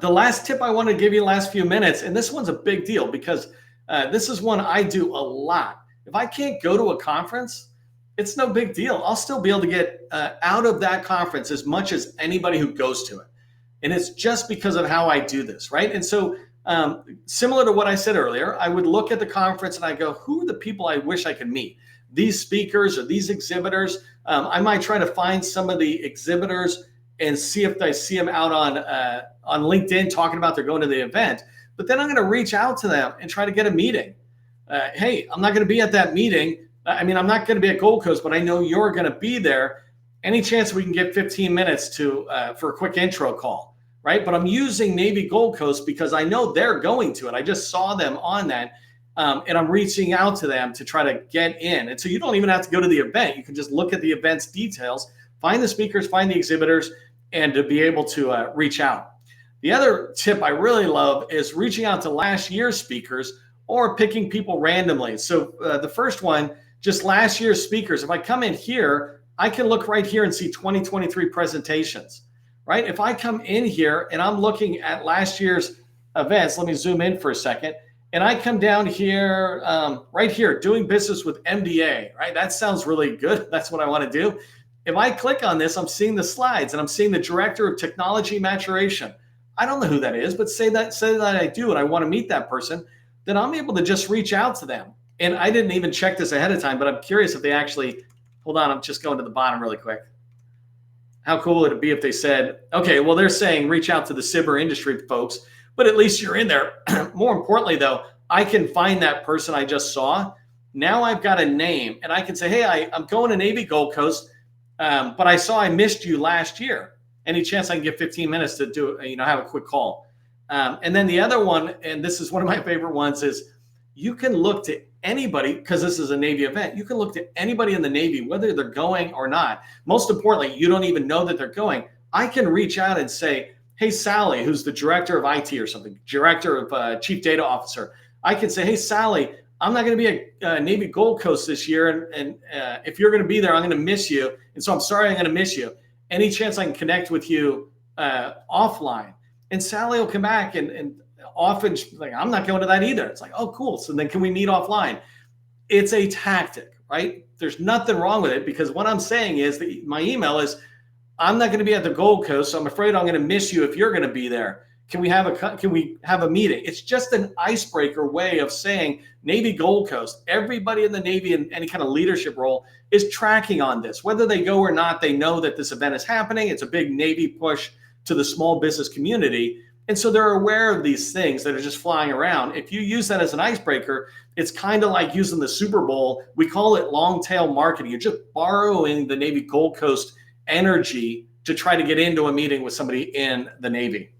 The last tip I want to give you the last few minutes, and this one's a big deal because this is one I do a lot. If I can't go to a conference, it's no big deal. I'll still be able to get out of that conference as much as anybody who goes to it. And it's just because of how I do this, right? And so similar to what I said earlier, I would look at the conference and I go, who are the people I wish I could meet? These speakers or these exhibitors. I might try to find some of the exhibitors and see if I see them out on LinkedIn talking about they're going to the event. But then I'm going to reach out to them and try to get a meeting. Hey, I'm not going to be at that meeting. I mean, I'm not going to be at Gold Coast, but I know you're going to be there. Any chance we can get 15 minutes for a quick intro call, right? But I'm using Navy Gold Coast because I know they're going to it. I just saw them on that, and I'm reaching out to them to try to get in. And so you don't even have to go to the event. You can just look at the event's details, find the speakers, find the exhibitors, and to be able to reach out. The other tip I really love is reaching out to last year's speakers or picking people randomly. So the first one, just last year's speakers. If I come in here, I can look right here and see 2023 presentations, right? If I come in here and I'm looking at last year's events, let me zoom in for a second. And I come down here, right here, doing business with MDA, right? That sounds really good. That's what I want to do. If I click on this, I'm seeing the slides and I'm seeing the Director of Technology Maturation. I don't know who that is, but say that I do and I want to meet that person, then I'm able to just reach out to them. And I didn't even check this ahead of time, but I'm curious if they actually, hold on, I'm just going to the bottom really quick. How cool would it be if they said, okay, well, they're saying reach out to the cyber industry folks, but at least you're in there. More importantly, though, I can find that person I just saw. Now I've got a name and I can say, hey, I'm going to Navy Gold Coast, but I saw I missed you last year. Any chance I can get 15 minutes to do, have a quick call? And then the other one, and this is one of my favorite ones, is you can look to anybody, because this is a Navy event, you can look to anybody in the Navy, whether they're going or not. Most importantly, you don't even know that they're going. I can reach out and say, hey, Sally, who's the director of IT or something, director of chief data officer. I can say, hey, Sally, I'm not going to be at Navy Gold Coast this year. And if you're going to be there, I'm going to miss you. And so I'm sorry, I'm going to miss you. Any chance I can connect with you offline? And Sally will come back and often she's like, I'm not going to that either. It's like, oh, cool. So then can we meet offline? It's a tactic, right? There's nothing wrong with it because what I'm saying is that my email is, I'm not going to be at the Gold Coast, so I'm afraid I'm going to miss you if you're going to be there. Can we have a meeting? It's just an icebreaker way of saying Navy Gold Coast. Everybody in the Navy in any kind of leadership role is tracking on this. Whether they go or not, they know that this event is happening. It's a big Navy push to the small business community. And so they're aware of these things that are just flying around. If you use that as an icebreaker, it's kind of like using the Super Bowl. We call it long tail marketing. You're just borrowing the Navy Gold Coast energy to try to get into a meeting with somebody in the Navy.